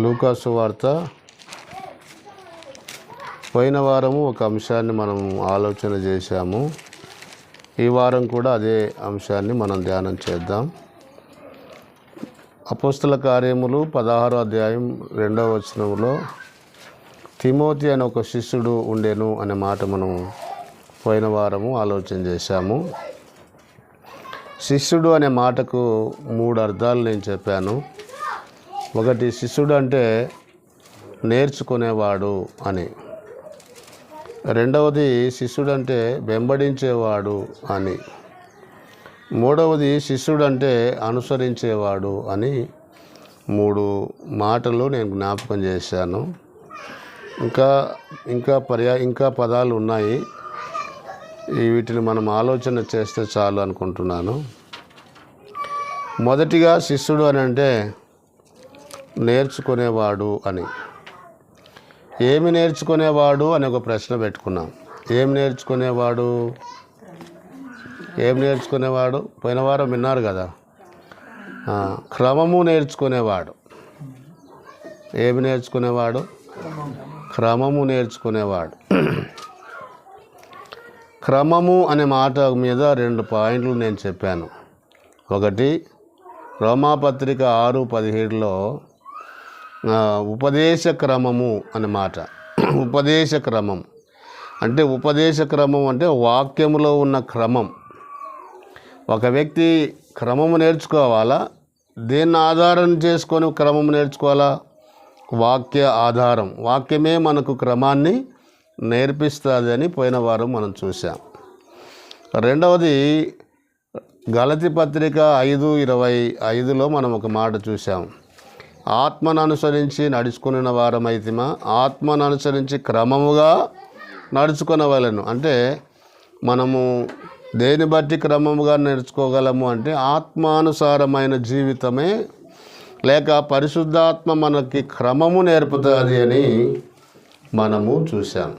లూకాసు వార్త పోయిన వారము ఒక అంశాన్ని మనం ఆలోచన చేశాము. ఈ వారం కూడా అదే అంశాన్ని మనం ధ్యానం చేద్దాం. అపోస్తల కార్యములు 16వ అధ్యాయం 2వ వచనంలో తిమోతి అనే ఒక శిష్యుడు ఉండెను అనే మాట మనం పోయిన వారము ఆలోచన చేశాము. శిష్యుడు అనే మాటకు 3 అర్థాలు నేను చెప్పాను. ఒకటి, శిష్యుడు అంటే నేర్చుకునేవాడు అని. రెండవది, శిష్యుడు అంటే వెంబడించేవాడు అని. మూడవది, శిష్యుడు అంటే అనుసరించేవాడు అని 3 మాటలు నేను జ్ఞాపకం చేశాను. ఇంకా పదాలు ఉన్నాయి. వీటిని మనం ఆలోచన చేస్తే చాలు అనుకుంటున్నాను. మొదటిగా శిష్యుడు అని అంటే నేర్చుకునేవాడు అని. ఏమి నేర్చుకునేవాడు అని ఒక ప్రశ్న పెట్టుకున్నాం. ఏం నేర్చుకునేవాడు? పోయిన వారం విన్నారు కదా. క్రమము నేర్చుకునేవాడు. ఏమి నేర్చుకునేవాడు? క్రమము నేర్చుకునేవాడు. క్రమము అనే మాట మీద 2 పాయింట్లు నేను చెప్పాను. ఒకటి, రోమాపత్రిక 6:17లో ఉపదేశ క్రమము అనే మాట. ఉపదేశ క్రమం అంటే వాక్యములో ఉన్న క్రమం. ఒక వ్యక్తి క్రమము నేర్చుకోవాలా? దేన్ని ఆధారం చేసుకొని క్రమము నేర్చుకోవాలా? వాక్య ఆధారం. వాక్యమే మనకు క్రమాన్ని నేర్పిస్తుంది అని పోయిన వారం మనం చూసాం. రెండవది, గలతీ పత్రిక 5:25లో మనం ఒక మాట చూసాం. ఆత్మను అనుసరించి నడుచుకున్న వారమైతిమా, ఆత్మను అనుసరించి క్రమముగా నడుచుకునవలెను. అంటే మనము దేని బట్టి క్రమముగా నేర్చుకోగలము అంటే ఆత్మానుసారమైన జీవితమే, లేక పరిశుద్ధాత్మ మనకి క్రమము నేర్పుతుంది అని మనము చూసాం.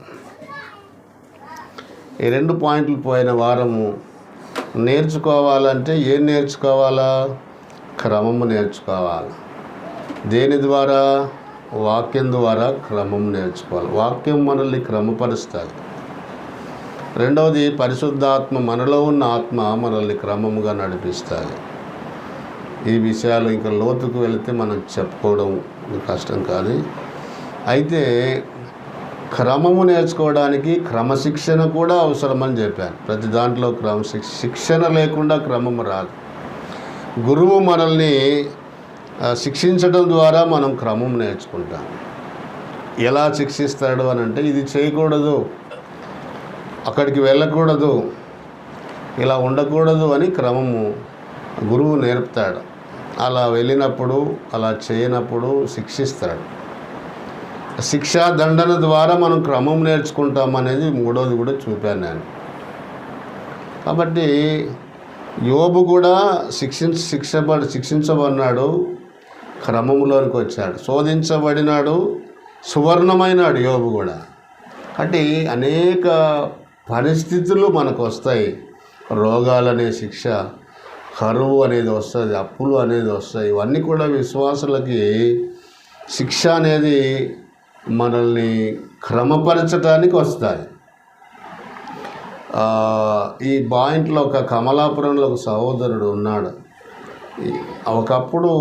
ఈ 2 పాయింట్లు పోయిన వారము నేర్చుకోవాలంటే ఏం నేర్చుకోవాలా? క్రమము నేర్చుకోవాలి. దేని ద్వారా? వాక్యం ద్వారా క్రమం నేర్చుకోవాలి. వాక్యం మనల్ని క్రమపరుస్తుంది. రెండవది, పరిశుద్ధాత్మ, మనలో ఉన్న ఆత్మ మనల్ని క్రమముగా నడిపిస్తుంది. ఈ విషయాలు ఇంకా లోతుకు వెళితే మనం చెప్పుకోవడం కష్టం కాదు. అయితే క్రమము నేర్చుకోవడానికి క్రమశిక్షణ కూడా అవసరమని చెప్పాను. ప్రతి దాంట్లో శిక్షణ లేకుండా క్రమము రాదు. గురువు మనల్ని శిక్షించడం ద్వారా మనం క్రమం నేర్చుకుంటాం. ఎలా శిక్షిస్తాడు అని అంటే, ఇది చేయకూడదు, అక్కడికి వెళ్ళకూడదు, ఇలా ఉండకూడదు అని క్రమము గురువు నేర్పుతాడు. అలా వెళ్ళినప్పుడు, అలా చేయనప్పుడు శిక్షిస్తాడు. శిక్షా దండన ద్వారా మనం క్రమం నేర్చుకుంటాం అనేది 3వది కూడా చూపాను నేను. కాబట్టి యోబు కూడా శిక్షించబడినాడు, క్రమంలోనికి వచ్చాడు. శోధించబడినాడు, సువర్ణమైనాడు యోబు కూడా. అంటే అనేక పరిస్థితులు మనకు వస్తాయి. రోగాలనే శిక్ష, కరువు అనేది వస్తుంది, అప్పులు అనేది వస్తాయి. ఇవన్నీ కూడా విశ్వాసులకి శిక్ష అనేది మనల్ని క్రమపరచడానికి వస్తాయి. ఈ పాయింట్లో ఒక కమలాపురంలో ఒక సహోదరుడు ఉన్నాడు. ఒకప్పుడు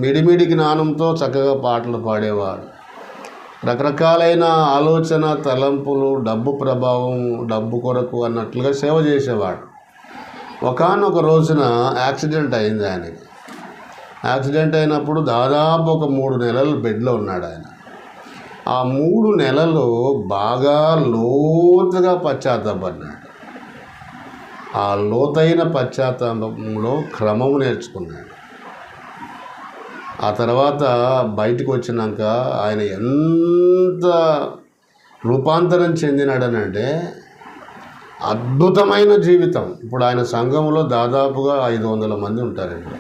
మిడిమిడి జ్ఞానంతో చక్కగా పాటలు పాడేవాడు. రకరకాలైన ఆలోచన, తలంపులు, డబ్బు ప్రభావం, డబ్బు కొరకు అన్నట్లుగా సేవ చేసేవాడు. ఒకానొక రోజున యాక్సిడెంట్ అయింది ఆయనకి. యాక్సిడెంట్ అయినప్పుడు దాదాపు ఒక 3 నెలలు బెడ్లో ఉన్నాడు ఆయన. ఆ 3 నెలలు బాగా లోతుగా పశ్చాత్తాపడినాడు. ఆ లోతైన పశ్చాత్తాపంలో క్రమము నేర్చుకున్నాడు. ఆ తర్వాత బయటకు వచ్చినాక ఆయన ఎంత రూపాంతరం చెందినాడనంటే అద్భుతమైన జీవితం. ఇప్పుడు ఆయన సంఘంలో దాదాపుగా 500 మంది ఉంటారండి.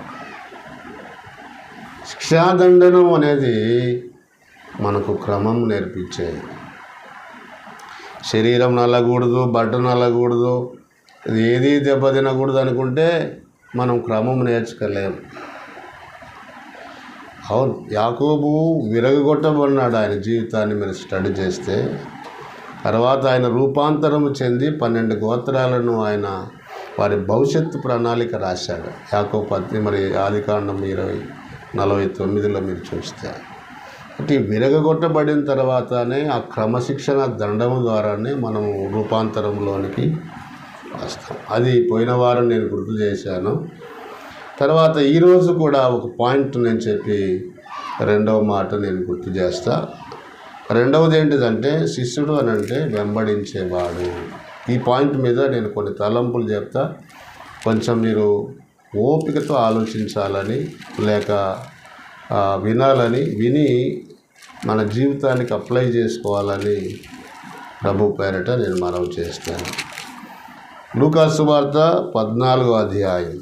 శిక్షాదండనం అనేది మనకు క్రమం నేర్పించేది. శరీరం నల్లకూడదు, బట్ట నల్లకూడదు, ఏది దెబ్బతినకూడదు అనుకుంటే మనం క్రమం నేర్చుకోలేము. అవును, యాకోబు విరగొట్టబడినాడు. ఆయన జీవితాన్ని మీరు స్టడీ చేస్తే తర్వాత ఆయన రూపాంతరము చెంది 12 గోత్రాలను ఆయన వారి భవిష్యత్తు ప్రణాళిక రాశాడు. యాకోబు పత్ని మరి ఆదికాండం 20:49లో మీరు చూస్తే అంటే విరగొట్టబడిన తర్వాతనే ఆ క్రమశిక్షణ దండము ద్వారానే మనం రూపాంతరంలోనికి వస్తాం. అది పోయిన వారం నేను గుర్తు చేశాను. తర్వాత ఈరోజు కూడా ఒక పాయింట్ నేను చెప్పి రెండవ మాట నేను గుర్తు చేస్తా. రెండవది ఏంటిదంటే శిష్యుడు అని అంటే వెంబడించేవాడు. ఈ పాయింట్ మీద నేను కొన్ని తలంపులు చెప్తా. కొంచెం మీరు ఓపికతో ఆలోచించాలని లేక వినాలని, విని మన జీవితానికి అప్లై చేసుకోవాలని ప్రభు పేరట నేను మనవి చేస్తాను. లూకా సువార్త 14వ అధ్యాయం.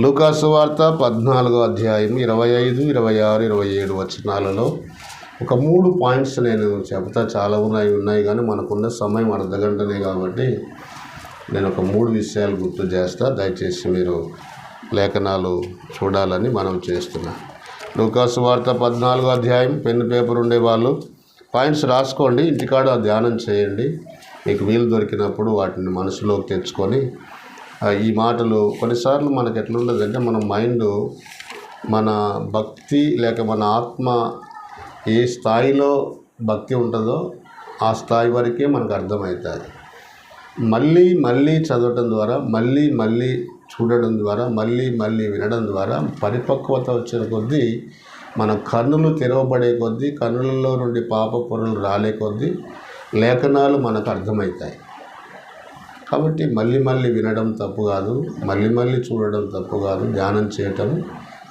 లూకా సువార్త 14వ అధ్యాయం 25, 26, 27 వచనాలలో ఒక 3 పాయింట్స్ నేను చెప్తా. చాలా ఉన్నాయి కానీ మనకున్న సమయం అర్ధగంటనే కాబట్టి నేను ఒక 3 విషయాలు గుర్తు చేస్తా. దయచేసి మీరు లేఖనాలు చూడాలని మనం చేస్తున్నాం. లూకా సువార్త 14వ అధ్యాయం. పెన్ను పేపర్ ఉండేవాళ్ళు పాయింట్స్ రాసుకోండి, ఇంటికాడ ధ్యానం చేయండి. మీకు వీలు దొరికినప్పుడు వాటిని మనసులోకి తెచ్చుకొని ఈ మాటలు కొన్నిసార్లు మనకు ఎట్లుండదంటే మన మైండ్, మన భక్తి లేక మన ఆత్మ ఏ స్థాయిలో భక్తి ఉంటుందో ఆ స్థాయి వరకే మనకు అర్థమవుతుంది. మళ్ళీ మళ్ళీ చదవటం ద్వారా, మళ్ళీ మళ్ళీ చూడడం ద్వారా, మళ్ళీ మళ్ళీ వినడం ద్వారా పరిపక్వత వచ్చిన కొద్దీ మన కన్నులు తెరవబడే కొద్దీ, కన్నులలో నుండి పాప పొరలు రాలే కొద్దీ లేఖనాలు మనకు అర్థమవుతాయి. కాబట్టి మళ్ళీ మళ్ళీ వినడం తప్పు కాదు, మళ్ళీ మళ్ళీ చూడడం తప్పు కాదు, ధ్యానం చేయటం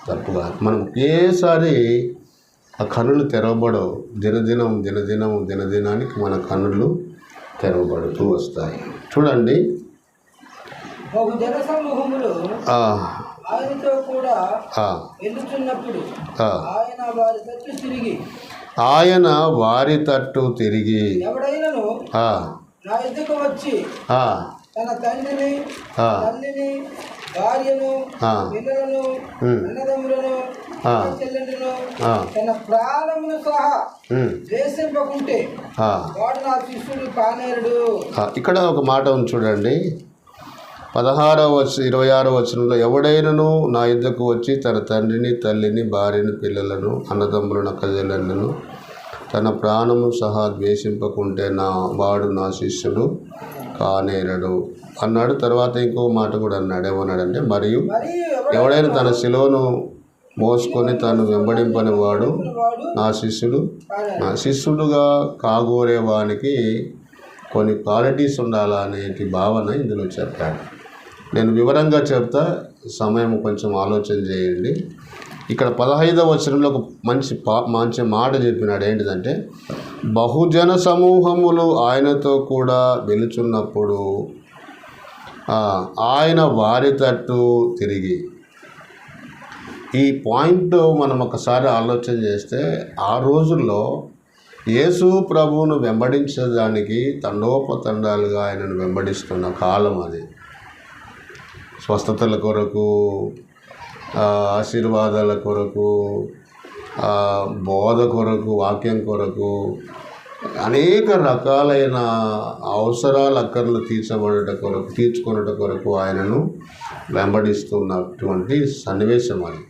తప్పు కాదు. మనం ఒకేసారి ఆ కన్నులు తెరవబడవు. దినదినానికి మన కన్నులు తెరవబడుతూ వస్తాయి. చూడండి, ఆయన వారి తట్టు తిరిగి నా ఎద్దుకు వచ్చి తన తండ్రిని, తల్లిని, భార్యను, పిల్లలను, అన్నదమ్ములను, చెల్లెండును, తన ప్రాణమును సహా ద్వేషింపకుంటే వాడు నా శిష్యుడు కానేరుడు. ఇక్కడ ఒక మాట ఉంది చూడండి. 26వ వచనంలో ఎవడైనను నా యుద్ధకు వచ్చి తన తండ్రిని, తల్లిని, భార్యను, పిల్లలను, అన్నదమ్ములను, అక్కచెల్లెళ్ళను, తన ప్రాణము సహా ద్వేషింపకుంటే వాడు నా శిష్యుడు కానేరడు అన్నాడు. తర్వాత ఇంకో మాట కూడా అన్నాడు. ఏమన్నాడంటే, మరియు ఎవడైనా తన శిలువను మోసుకొని తను వెంబడింపని వాడు నా శిష్యుడుగా కాగోరేవానికి కొన్ని క్వాలిటీస్ ఉండాలా అనేటి భావన ఇందులో చెప్పాడు. నేను వివరంగా చెప్తా, సమయం కొంచెం ఆలోచన చేయండి. ఇక్కడ 15వ వచనంలో ఒక మంచి మాట చెప్పినాడు. ఏంటిదంటే, బహుజన సమూహములు ఆయనతో కూడా వెలుచున్నప్పుడు ఆయన వారి తట్టు తిరిగి. ఈ పాయింట్ మనం ఒకసారి ఆలోచన చేస్తే, ఆ రోజుల్లో యేసు ప్రభువును వెంబడించడానికి తండోపతండాలుగా ఆయనను వెంబడిస్తున్న కాలం అది. స్వస్థతల కొరకు, ఆశీర్వాదాల కొరకు, బోధ కొరకు, వాక్యం కొరకు, అనేక రకాలైన అవసరాలు అక్కర్లు తీర్చుకునేట కొరకు ఆయనను వెంబడిస్తున్నటువంటి సన్నివేశం అది.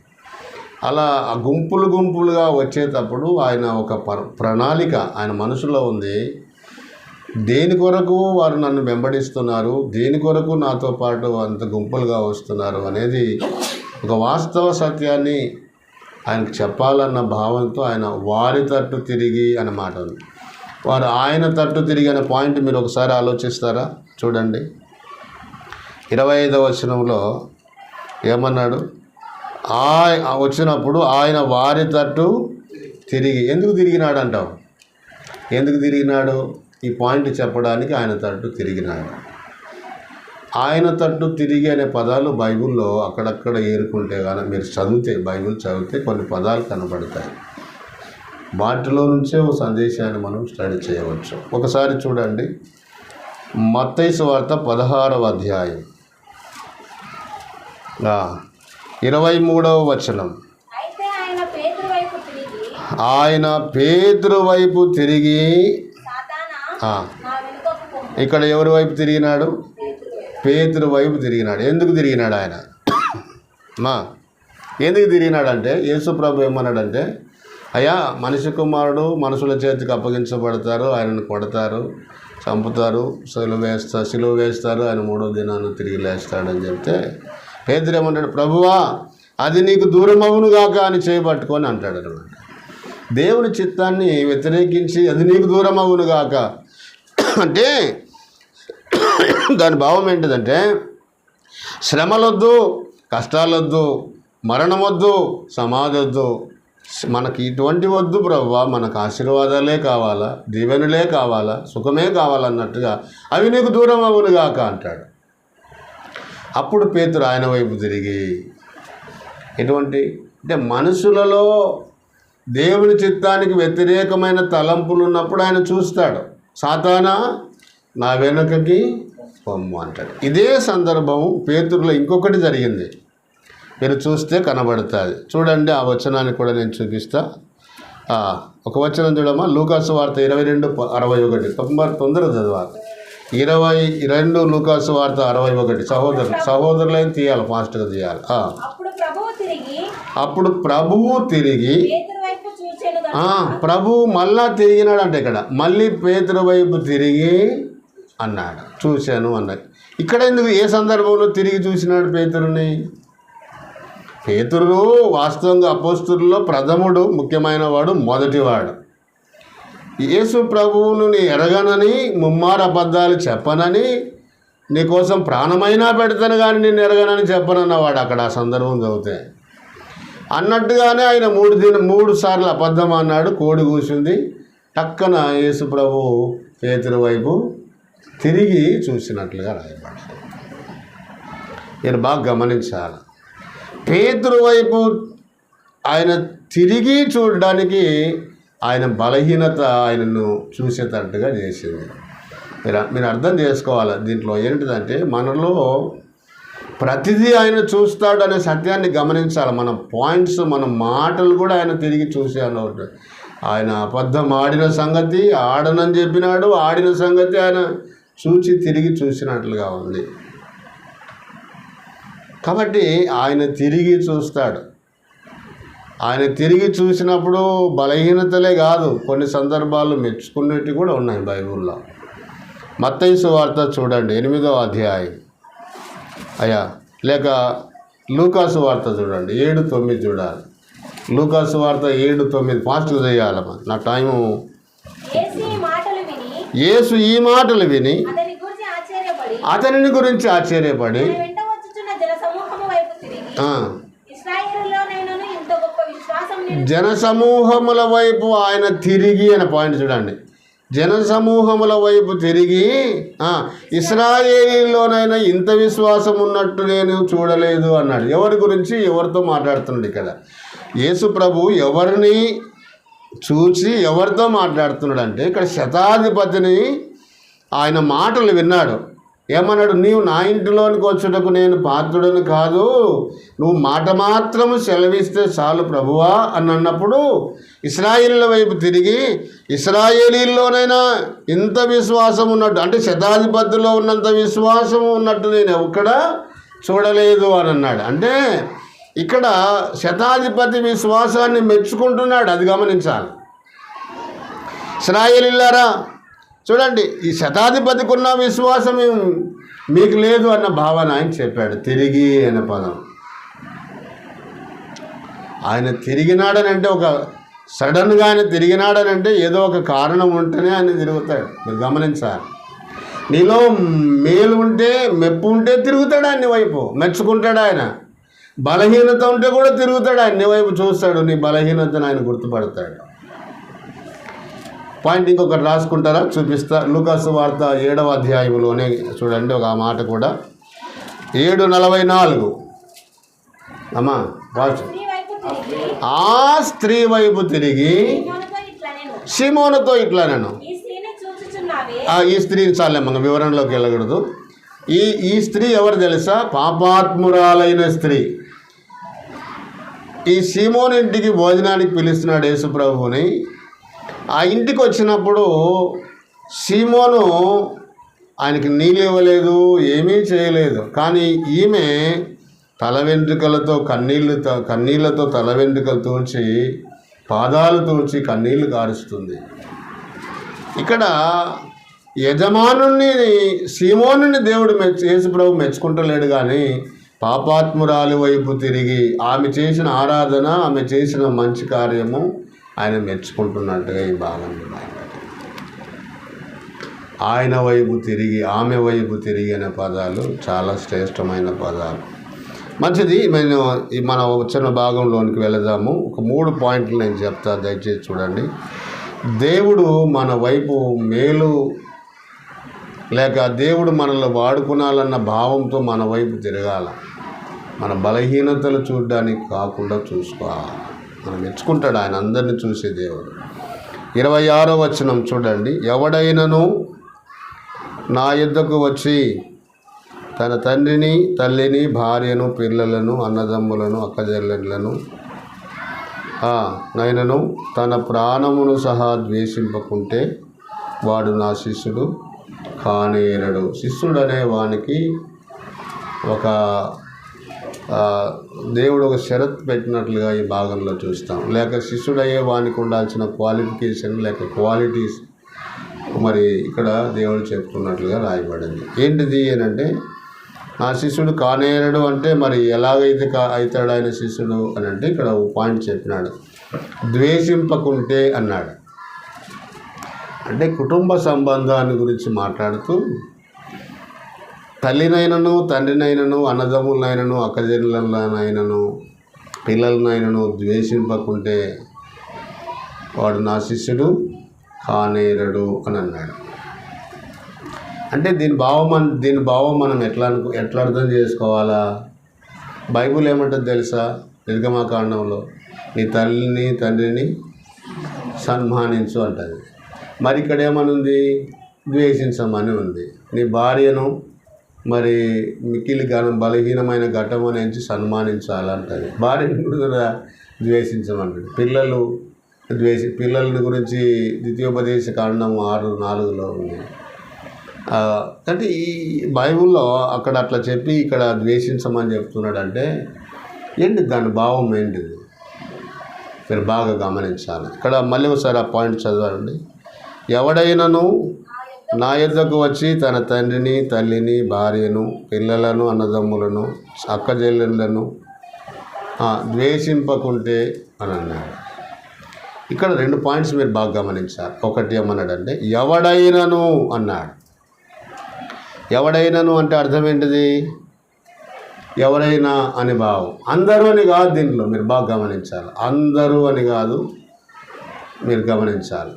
అలా ఆ గుంపులుగా వచ్చేటప్పుడు ఆయన ఒక ప్రణాళిక ఆయన మనసులో ఉంది. దేని కొరకు వారు నన్ను వెంబడిస్తున్నారు, దేని కొరకు నాతో పాటు అంత గుంపులుగా వస్తున్నారు అనేది ఒక వాస్తవ సత్యాన్ని ఆయనకు చెప్పాలన్న భావంతో ఆయన వారి తట్టు తిరిగి అనే మాట ఉంది. వారు ఆయన తట్టు తిరిగి అనే పాయింట్ మీరు ఒకసారి ఆలోచిస్తారా? చూడండి, 25వ వచనంలో ఏమన్నాడు? వచ్చినప్పుడు ఆయన వారి తట్టు తిరిగి. ఎందుకు తిరిగినాడు అంటావు? ఎందుకు తిరిగినాడు? ఈ పాయింట్ చెప్పడానికి ఆయన తట్టు తిరిగినాడు. ఆయన తట్టు తిరిగి అనే పదాలు బైబిల్లో అక్కడక్కడ ఏరుకుంటే కానీ మీరు బైబిల్ చదివితే కొన్ని పదాలు కనబడతాయి. వాటిలో నుంచే ఒక సందేశాన్ని మనం స్టడీ చేయవచ్చు. ఒకసారి చూడండి, మత్తయి సువార్త 16వ అధ్యాయం 23వ వచనం. ఆయన పేతురు వైపు తిరిగి ఇక్కడ ఎవరి వైపు తిరిగినాడు? పేతురు వైపు తిరిగినాడు. ఎందుకు తిరిగినాడు ఆయన? ఎందుకు తిరిగినాడంటే యేసు ప్రభు ఏమన్నాడంటే, అయ్యా, మనిషి కుమారుడు మనుషుల చేతికి అప్పగించబడతారు, ఆయనను కొడతారు, చంపుతారు, సిలువ వేస్తారు, ఆయన 3వ దినాన్ని తిరిగి లేస్తాడని చెప్తే పేతురు ఏమంటాడు? ప్రభువా, అది నీకు దూరం అవును గాక అని చేయబట్టుకొని అంటాడు అనమాట. దేవుని చిత్తాన్ని వ్యతిరేకించి అది నీకు దూరం అవును గాక అంటే దాని భావం ఏంటిదంటే, శ్రమలొద్దు, కష్టాలొద్దు, మరణం వద్దు, సమాధి వద్దు, మనకి ఇటువంటి వద్దు ప్రభువా, మనకు ఆశీర్వాదాలే కావాలా, దీవెనలే కావాలా, సుఖమే కావాలన్నట్టుగా అవి నీకు దూరం అవును గాక అంటాడు. అప్పుడు పేతురు ఆయన వైపు తిరిగి, ఎటువంటి అంటే మనుషులలో దేవుని చిత్తానికి వ్యతిరేకమైన తలంపులు ఉన్నప్పుడు ఆయన చూస్తాడు. సాతానా, నా వెనుకకి పొమ్ము అంటాడు. ఇదే సందర్భం పేతురులో ఇంకొకటి జరిగింది, మీరు చూస్తే కనబడుతుంది. చూడండి, ఆ వచనాన్ని కూడా నేను చూపిస్తా. ఒక వచనం చూడమ్మా, లూకాసు వార్త 22:61. తొందరగా చదవాలి. 22 లూకాసు వార్త 61. సహోదరులైన తీయాలి, ఫాస్ట్గా తీయాలి. అప్పుడు ప్రభువు తిరిగి, ప్రభువు మళ్ళా తిరిగినాడు. ఇక్కడ మళ్ళీ పేతురు వైపు తిరిగి అన్నాడు, చూశాను అన్నాడు. ఇక్కడ ఎందుకు, ఏ సందర్భంలో తిరిగి చూసినాడు పేతురుని? పేతురు వాస్తవంగా అపోస్తుల్లో ప్రథముడు, ముఖ్యమైన వాడు, మొదటివాడు. యేసు ప్రభువును నీ ఎరగనని, ముమ్మారు అబద్ధాలు చెప్పనని, నీకోసం ప్రాణమైనా పెడతాను కానీ నేను ఎరగనని చెప్పనన్నవాడు అక్కడ ఆ సందర్భం చదివితే. అన్నట్టుగానే ఆయన 3 సార్లు అబద్ధం అన్నాడు. కోడి కూసింది. టక్కన యేసు ప్రభువు పేతురు వైపు తిరిగి చూసినట్లుగా రాయబడింది. మీరు బాగా గమనించాలి. పేతురు వైపు ఆయన తిరిగి చూడడానికి ఆయన బలహీనత ఆయనను చూసేటట్టుగా చేసింది. మీరు అర్థం చేసుకోవాలి. దీంట్లో ఏంటిదంటే, మనలో ప్రతిదీ ఆయన చూస్తాడు అనే సత్యాన్ని గమనించాలి. మన పాయింట్స్, మన మాటలు కూడా ఆయన తిరిగి చూసే అన్నట్టు. ఆయన అబద్ధం ఆడిన సంగతి ఆడనని చెప్పినాడు, ఆడిన సంగతి ఆయన చూచి తిరిగి చూసినట్లుగా ఉంది. కాబట్టి ఆయన తిరిగి చూస్తాడు. ఆయన తిరిగి చూసినప్పుడు బలహీనతలే కాదు, కొన్ని సందర్భాలు మెచ్చుకునేవి కూడా ఉన్నాయి బైబిల్లో. మత్తయి సువార్త చూడండి, 8వ అధ్యాయం. లేక లూకాసు వార్త చూడండి, 7-9 చూడాలి. లూకాసు వార్త 7-9 ఫాస్ట్గా చేయాలమ్మా, నా టైము. యేసు ఈ మాటలు విని అతనిని గురించి ఆశ్చర్యపడి జనసమూహముల వైపు ఆయన తిరిగి అనే పాయింట్ చూడండి. జనసమూహముల వైపు తిరిగి, ఇశ్రాయేలీలోనైనా ఇంత విశ్వాసం ఉన్నట్టు నేను చూడలేదు అన్నాడు. ఎవరి గురించి, ఎవరితో మాట్లాడుతున్నాడు ఇక్కడ? యేసు ప్రభు ఎవరిని చూసి ఎవరితో మాట్లాడుతున్నాడు అంటే, ఇక్కడ శతాధిపతిని ఆయన మాటలు విన్నాడు. ఏమన్నాడు? నీవు నా ఇంటిలోనికి వచ్చుటకు నేను పాత్రుడని కాదు, నువ్వు మాట మాత్రము సెలవిస్తే చాలు ప్రభువా అని అన్నప్పుడు ఇశ్రాయేలీల వైపు తిరిగి, ఇశ్రాయేలీల్లోనైనా ఇంత విశ్వాసం ఉన్నట్టు, అంటే శతాధిపతిలో ఉన్నంత విశ్వాసం ఉన్నట్టు నేను ఎక్కడ చూడలేదు అని అన్నాడు. అంటే ఇక్కడ శతాధిపతి విశ్వాసాన్ని మెచ్చుకుంటున్నాడు, అది గమనించాలి. ఇశ్రాయేలీలారా చూడండి, ఈ శతాధిపతికి ఉన్న విశ్వాసం మీకు లేదు అన్న భావన ఆయన చెప్పాడు. తిరిగి అనే పదం, ఆయన తిరిగినాడని అంటే ఒక సడన్గా ఆయన తిరిగినాడని అంటే ఏదో ఒక కారణం ఉంటేనే ఆయన తిరుగుతాడు. మీరు గమనించాలి. నీలో మేలు ఉంటే, మెప్పు ఉంటే తిరుగుతాడు ఆయన వైపు, మెచ్చుకుంటాడు ఆయన. బలహీనత ఉంటే కూడా తిరుగుతాడు ఆయన వైపు, చూస్తాడు. నీ బలహీనతను ఆయన గుర్తుపడతాడు. పాయింట్ ఇంకొకటి రాసుకుంటారా? చూపిస్తా. లూకాసు వార్త 7వ అధ్యాయంలోనే చూడండి ఒక మాట కూడా, 7:44. అమ్మా వాచ్. ఆ స్త్రీ వైపు తిరిగి షిమోనుతో ఇట్లా, నేను ఈ స్త్రీని చాలేమ్మ వివరణలోకి వెళ్ళకూడదు. ఈ స్త్రీ ఎవరు తెలుసా? పాపాత్మురాలైన స్త్రీ. ఈ సీమోను ఇంటికి భోజనానికి పిలుస్తున్నాడు యేసుప్రభుని. ఆ ఇంటికి వచ్చినప్పుడు సీమోను ఆయనకి నీళ్ళు ఇవ్వలేదు, ఏమీ చేయలేదు. కానీ ఈమె తల వెంట్రుకలతో కన్నీళ్ళతో తల వెంట్రుకలు తూర్చి, పాదాలు తూర్చి కన్నీళ్లు కారుస్తుంది. ఇక్కడ యజమానుని సీమోనుని దేవుడు యేసుప్రభు మెచ్చుకుంటలేడు, కానీ పాపాత్మురాలి వైపు తిరిగి ఆమె చేసిన ఆరాధన, ఆమె చేసిన మంచి కార్యము ఆయన మెచ్చుకుంటున్నట్టుగా ఈ భాగం. ఆయన వైపు తిరిగి, ఆమె వైపు తిరిగి అనే పదాలు చాలా శ్రేష్టమైన పదాలు. మంచిది, మన వచ్చిన భాగంలోనికి వెళదాము. ఒక 3 పాయింట్లు నేను చెప్తా, దయచేసి చూడండి. దేవుడు మన వైపు మేలు లేక దేవుడు మనల్ని వాడుకునాలన్న భావంతో మన వైపు తిరగాల. మన బలహీనతలు చూడడానికి కాకుండా చూసుకోవాలి. మనం మెచ్చుకుంటాడు ఆయన అందరిని చూసే దేవుడు. 26వ వచనం చూడండి. ఎవడైనను నా యొద్దకు వచ్చి తన తండ్రిని, తల్లిని, భార్యను, పిల్లలను, అన్నదమ్ములను, అక్కచెల్లెళ్ళను నైనను తన ప్రాణమును సహా ద్వేషింపకుంటే వాడు నా శిష్యుడు కానేరడు. శిష్యుడు అనే వానికి ఒక దేవుడు ఒక షరత్ పెట్టినట్లుగా ఈ భాగంలో చూస్తాం. లేక శిష్యుడయ్యే వానికి ఉండాల్సిన క్వాలిఫికేషన్ లేక క్వాలిటీస్ మరి ఇక్కడ దేవుడు చెప్తున్నట్లుగా రాయబడింది. ఏంటిది అని అంటే, నా శిష్యుడు కానేరడు అంటే మరి ఎలాగైతే అవుతాడు ఆయన శిష్యుడు అని అంటే, ఇక్కడ ఒక పాయింట్ చెప్పినాడు, ద్వేషింపకుంటే అన్నాడు. అంటే కుటుంబ సంబంధాన్ని గురించి మాట్లాడుతూ, తల్లినైనను, తండ్రినైనను, అన్నదమ్ములనైనను, అక్కచెల్లెళ్ళనైనను, పిల్లలనైనను ద్వేషింపకుంటే వాడు నా శిష్యుడు కానేరడు అని అన్నాడు. అంటే దీని భావం మనం ఎట్లా అర్థం చేసుకోవాలా? బైబిల్ ఏమంటుంది తెలుసా? నిర్గమకాండంలో నీ తల్లిని, తండ్రిని సన్మానించు అంటుంది. మరి ఇక్కడ ఏమనుంది? ద్వేషించమని ఉంది. నీ భార్యను మరి మిక్కిలి బలహీనమైన ఘట్టం నుంచి సన్మానించాలంటుంది. భార్యను కూడా ద్వేషించమంటుంది. పిల్లల గురించి ద్వితీయోపదేశ కాండం 6:4 ఉంది. అంటే ఈ బైబిల్లో అక్కడ అట్లా చెప్పి ఇక్కడ ద్వేషించమని చెప్తున్నాడంటే ఏంటి దాని భావం ఏంటిది? మీరు బాగా గమనించాలి. ఇక్కడ మళ్ళీ ఒకసారి ఆ పాయింట్ చదవండి. ఎవడైనను నా యొద్దకు వచ్చి తన తండ్రిని, తల్లిని, భార్యను, పిల్లలను, అన్నదమ్ములను, అక్కచెల్లెళ్ళను ద్వేషింపకుంటే అని అన్నాడు. ఇక్కడ 2 పాయింట్స్ మీరు బాగా గమనించాలి. ఒకటి ఏమన్నాడంటే ఎవడైనను అన్నాడు. ఎవడైనను అంటే అర్థం ఏంటిది? ఎవరైనా అని భావం. అందరూ అని కాదు, దీంట్లో మీరు బాగా గమనించాలి. అందరూ అని కాదు, మీరు గమనించాలి.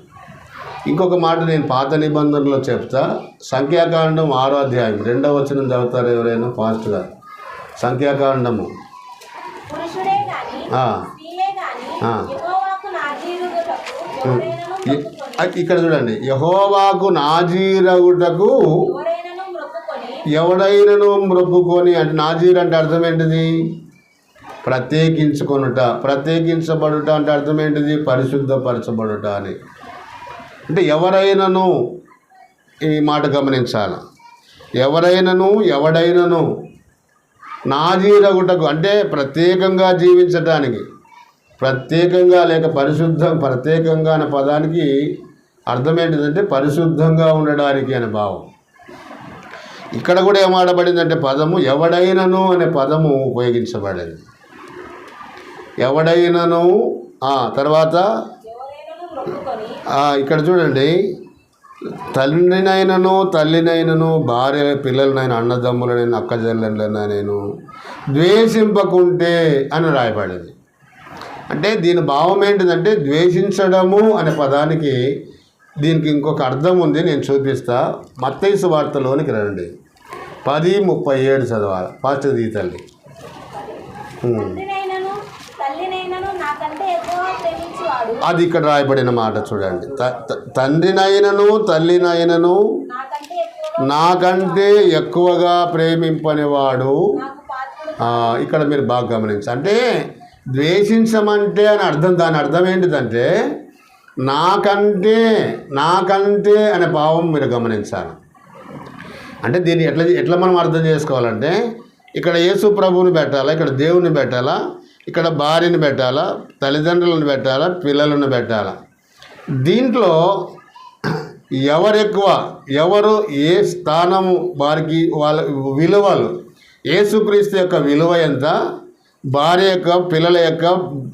ఇంకొక మాట నేను పాత నిబంధనలో చెప్తా. సంఖ్యాకాండం 6వ అధ్యాయం 2వ వచనం చదువుతారు ఎవరైనా ఫాస్ట్గా? సంఖ్యాకాండము ఇక్కడ చూడండి. యెహోవాకు నాజీరగుటకు ఎవడైనను మొక్కుకొని అంటే నాజీర్ అంటే అర్థం ఏంటిది? ప్రత్యేకించుకొనుట. ప్రత్యేకించబడుట అంటే అర్థం ఏంటిది? పరిశుద్ధపరచబడుట అని. అంటే ఎవరైనను, ఈ మాట గమనించాలి. ఎవడైనను నాజీరగుటకు అంటే ప్రత్యేకంగా జీవించటానికి, ప్రత్యేకంగా లేక ప్రత్యేకంగా అనే పదానికి అర్థం ఏంటిదంటే పరిశుద్ధంగా ఉండడానికి అనే భావం. ఇక్కడ కూడా ఏమాడబడిందంటే పదము ఎవడైనను అనే పదము ఉపయోగించబడింది. ఎవడైనను తర్వాత ఇక్కడ చూడండి, తండ్రినైనను, తల్లినైనను, భార్య, పిల్లలనైనా, అన్నదమ్ములనైనా, అక్కచెల్లెళ్ళనైనా నేను ద్వేషింపకుంటే అని రాయబడింది. అంటే దీని భావం ఏంటిదంటే ద్వేషించడము అనే పదానికి దీనికి ఇంకొక అర్థం ఉంది, నేను చూపిస్తా. మత్తయి సువార్తలోనికి రండి. 10:37 చదవాలి. ఫాస్ట్ ది తల్లి. అది ఇక్కడ రాయబడిన మాట చూడండి. తండ్రినైనను, తల్లినైనను నాకంటే ఎక్కువగా ప్రేమింపనివాడు. ఇక్కడ మీరు బాగా గమనించండి. అంటే ద్వేషించమంటే అని అర్థం, దాని అర్థం ఏంటిదంటే నాకంటే అనే భావం మీరు గమనించాలి. అంటే దీన్ని ఎట్లా మనం అర్థం చేసుకోవాలంటే ఇక్కడ యేసు ప్రభువుని పెట్టాలా, ఇక్కడ దేవుని పెట్టాలా, ఇక్కడ భార్యని పెట్టాలా, తల్లిదండ్రులను పెట్టాలా, పిల్లలను పెట్టాలా. దీంట్లో ఎవరు ఎక్కువ, ఎవరు ఏ స్థానము వారికి వాళ్ళ విలువలు, యేసుక్రీస్తు యొక్క విలువ ఎంత, భార్య యొక్క, పిల్లల యొక్క,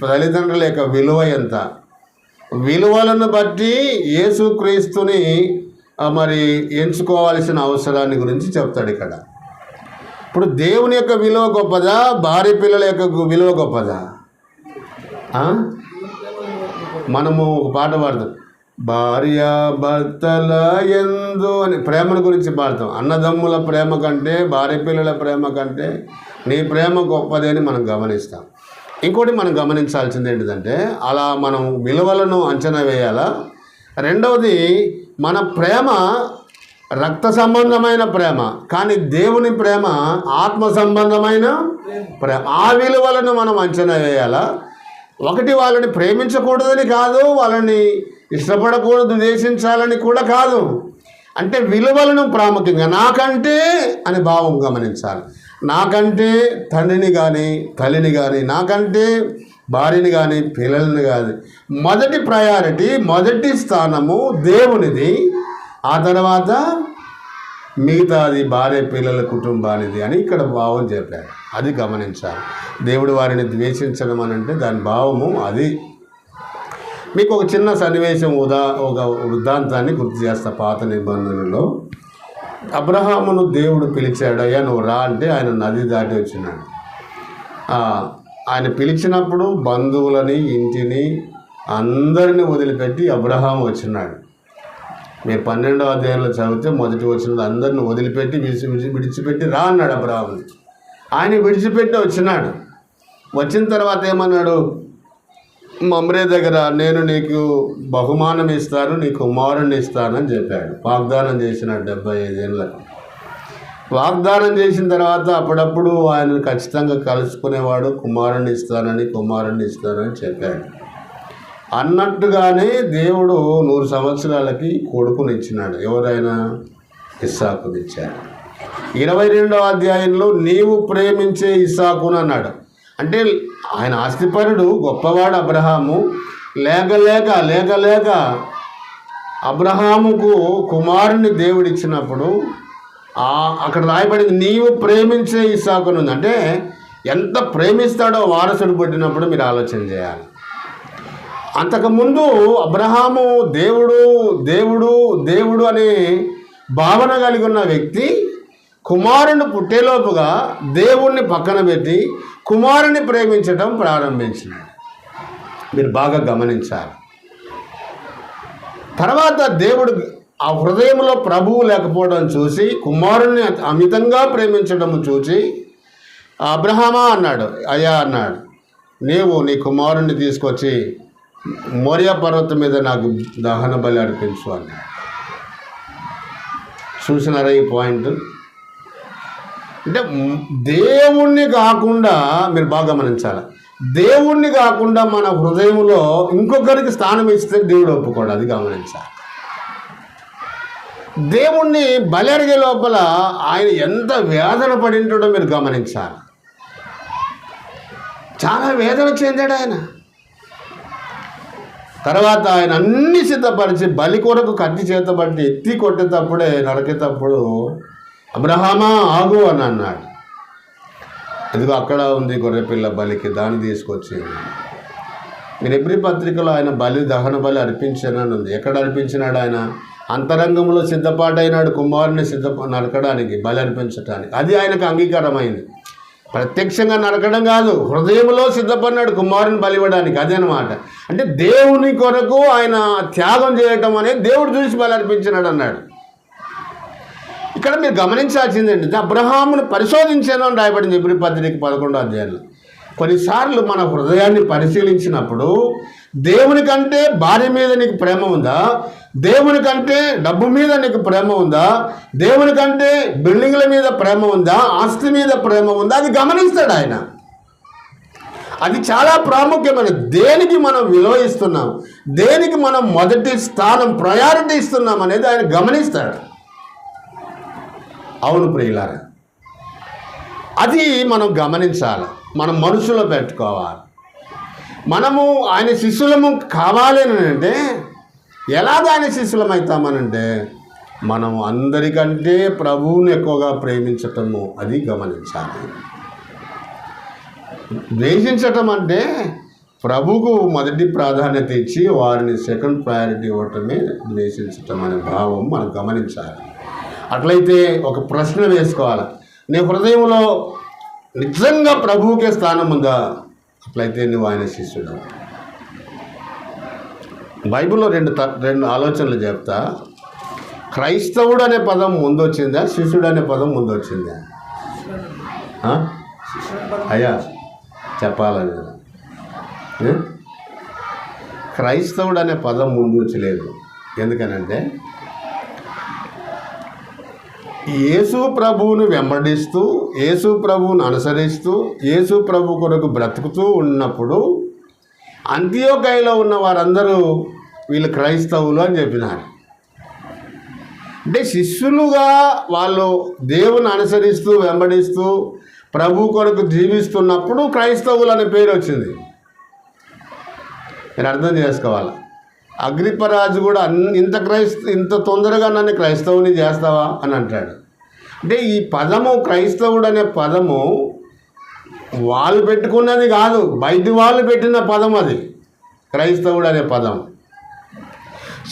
తల్లిదండ్రుల యొక్క విలువ ఎంత, విలువలను బట్టి యేసుక్రీస్తుని మరి ఎంచుకోవాల్సిన అవసరాన్ని గురించి చెప్తాడు ఇక్కడ. ఇప్పుడు దేవుని యొక్క విలువ గొప్పదా, భార్య పిల్లల యొక్క విలువ గొప్పదా? మనము ఒక పాట పాడతాం, భార్య భర్తల యందు అని ప్రేమల గురించి పాడతాం. అన్నదమ్ముల ప్రేమ కంటే, భార్య పిల్లల ప్రేమ కంటే నీ ప్రేమ గొప్పది అని మనం గమనిస్తాం. ఇంకోటి మనం గమనించాల్సింది ఏంటిదంటే అలా మనం విలువలను అంచనా వేయాలా. రెండవది, మన ప్రేమ రక్త సంబంధమైన ప్రేమ, కానీ దేవుని ప్రేమ ఆత్మ సంబంధమైన ప్రేమ. ఆ విలువలను మనం అంచనా వేయాలా. ఒకటి, వాళ్ళని ప్రేమించకూడదని కాదు, వాళ్ళని ఇష్టపడకూడదు, ద్వేషించాలని కూడా కాదు. అంటే విలువలను ప్రాముఖ్యంగా నాకంటే అని భావం గమనించాలి. నాకంటే తండ్రిని కానీ తల్లిని కానీ, నాకంటే భార్యని కానీ పిల్లల్ని కానీ, మొదటి ప్రయారిటీ, మొదటి స్థానము దేవునిది, ఆ తర్వాత మిగతాది భార్య పిల్లల కుటుంబానిది అని ఇక్కడ భావం చెప్పారు. అది గమనించాలి. దేవుడు వారిని ద్వేషించడం అని అంటే దాని భావము అది. మీకు ఒక చిన్న సన్నివేశం ఒక వృత్తాంతాన్ని గుర్తు చేస్తా. పాత నిబంధనలో అబ్రహామును దేవుడు పిలిచాడు, అయ్యా నువ్వు రా అంటే ఆయన నది దాటి వచ్చినాడు. ఆయన పిలిచినప్పుడు బంధువులని, ఇంటిని, అందరినీ వదిలిపెట్టి అబ్రహాము వచ్చినాడు. మీరు 12వ అధ్యాయంలో చదివితే మొదటి వచ్చినది అందరిని వదిలిపెట్టి విడిచిపెట్టి రా అన్నాడు అబ్రహాముని. ఆయన విడిచిపెట్టి వచ్చినాడు. వచ్చిన తర్వాత ఏమన్నాడు, మమ్రే దగ్గర నేను నీకు బహుమానం ఇస్తాను, నీ కుమారుణ్ణి ఇస్తానని చెప్పాడు. వాగ్దానం చేసినాడు 75 ఏళ్ళకు. వాగ్దానం చేసిన తర్వాత అప్పుడప్పుడు ఆయన ఖచ్చితంగా కలుసుకునేవాడు. కుమారుణ్ణి ఇస్తానని చెప్పాడు. అన్నట్టుగానే దేవుడు 100 సంవత్సరాలకి కొడుకుని ఇచ్చినాడు. ఎవరైనా ఇస్సాకునిచ్చాడు. 22వ అధ్యాయంలో నీవు ప్రేమించే ఇస్సాకును అన్నాడు. అంటే ఆయన ఆస్తిపరుడు, గొప్పవాడు అబ్రహాము. లేక అబ్రహాముకు కుమారుని దేవుడిచ్చినప్పుడు అక్కడ రాయబడింది నీవు ప్రేమించే ఇస్సాకును. అంటే ఎంత ప్రేమిస్తాడో వారసుడు పుట్టినప్పుడు మీరు ఆలోచన చేయాలి. అంతకుముందు అబ్రహాము దేవుడు అనే భావన కలిగి ఉన్న వ్యక్తి కుమారుని పుట్టేలోపుగా దేవుణ్ణి పక్కన పెట్టి కుమారుని ప్రేమించడం ప్రారంభించినాడు. మీరు బాగా గమనించాలి. తర్వాత దేవుడు ఆ హృదయంలో ప్రభువు లేకపోవడం చూసి కుమారుని అమితంగా ప్రేమించడం చూసి అబ్రహామా అన్నాడు, అయ్యా అన్నాడు, నీవు నీ కుమారుణ్ణి తీసుకొచ్చి మోరియా పర్వతం మీద నాకు దహన బలి అర్పించు అన్నాడు. చూసినారా ఈ పాయింట్? అంటే దేవుణ్ణి కాకుండా మీరు బాగా గమనించాలి. దేవుణ్ణి కాకుండా మన హృదయంలో ఇంకొకరికి స్థానం ఇస్తే దేవుడు ఒప్పుకోడు. అది గమనించాలి. దేవుణ్ణి బలి అడిగే లోపల ఆయన ఎంత వేదన పడింటాడో మీరు గమనించాలి. చాలా వేదన చెందాడు ఆయన. తర్వాత ఆయన అన్ని సిద్ధపరిచి బలి కొరకు కత్తి చేతబట్టి ఎత్తి కొట్టేటప్పుడే నరికేటప్పుడు అబ్రహామా ఆగు అని అన్నాడు. ఇదిగో అక్కడ ఉంది గొర్రెపిల్ల బలికి, దాన్ని తీసుకొచ్చి మీరు ఎబ్రీ పత్రికలో ఆయన దహన బలి అర్పించానని ఉంది. ఎక్కడ అర్పించినాడు? ఆయన అంతరంగంలో సిద్ధపాటైనాడు కుమారుని నరకడానికి, బలి అర్పించడానికి. అది ఆయనకు అంగీకారమైంది. ప్రత్యక్షంగా నరకడం కాదు, హృదయంలో సిద్ధపడినాడు కుమారుని బలివ్వడానికి. అదేనమాట. అంటే దేవుని కొరకు ఆయన త్యాగం చేయటం అనేది దేవుడు చూసి బలి అర్పించినాడు అన్నాడు. ఇక్కడ మీరు గమనించాల్సింది ఏంటంటే అబ్రహామును పరిశోధించాను అని రాయబడింది ఎబ్రీ పత్రిక 11వ అధ్యాయంలో. కొన్నిసార్లు మన హృదయాన్ని పరిశీలించినప్పుడు దేవుని కంటే భార్య మీద నీకు ప్రేమ ఉందా, దేవుని కంటే డబ్బు మీద నీకు ప్రేమ ఉందా, దేవుని కంటే బిల్డింగ్ల మీద ప్రేమ ఉందా, ఆస్తి మీద ప్రేమ ఉందా, అది గమనిస్తాడు ఆయన. అది చాలా ప్రాముఖ్యమైన. దేనికి మనం విలువ ఇస్తున్నాం, దేనికి మనం మొదటి స్థానం ప్రయారిటీ ఇస్తున్నాం అనేది ఆయన గమనిస్తాడు. అవును ప్రియులారా, అది మనం గమనించాలి, మనం మనసులో పెట్టుకోవాలి. మనము ఆయన శిష్యులము కావాలి అని అంటే ఎలాగ ఆయన శిష్యులం అవుతామనంటే మనం అందరికంటే ప్రభువుని ఎక్కువగా ప్రేమించటము, అది గమనించాలి. ద్వేషించటం అంటే ప్రభువుకు మొదటి ప్రాధాన్యత ఇచ్చి వారిని సెకండ్ ప్రయారిటీ ఇవ్వటమే ద్వేషించటం అనే భావం మనం గమనించాలి. అట్లయితే ఒక ప్రశ్న వేసుకోవాలి, నీ హృదయంలో నిజంగా ప్రభువుకే స్థానం ఉందా? అట్లయితే నువ్వు ఆయన శిష్యుడు. బైబిల్లో రెండు ఆలోచనలు చెప్తా. క్రైస్తవుడు అనే పదం ముందు వచ్చిందా, శిష్యుడు అనే పదం ముందు వచ్చిందా? అయ్యా చెప్పాలని, క్రైస్తవుడు అనే పదం ముందు వచ్చలేదు. ఎందుకనంటే యేసు ప్రభువును వెంబడిస్తూ, యేసు ప్రభువును అనుసరిస్తూ, యేసు ప్రభు కొరకు బ్రతుకుతూ ఉన్నప్పుడు అంతియోకయలో ఉన్న వారందరూ వీళ్ళు క్రైస్తవులు అని చెప్పినారు. అంటే శిష్యులుగా వాళ్ళు దేవుని అనుసరిస్తూ వెంబడిస్తూ ప్రభు కొరకు జీవిస్తున్నప్పుడు క్రైస్తవులు అనే పేరు వచ్చింది. మీరు అర్థం చేసుకోవాలి. అగ్రిపరాజు కూడా ఇంత తొందరగా నన్ను క్రైస్తవుని చేస్తావా అని అంటాడు. అంటే ఈ పదము క్రైస్తవుడు అనే పదము వాళ్ళు పెట్టుకున్నది కాదు, బయట వాళ్ళు పెట్టిన పదం అది. క్రైస్తవుడు అనే పదం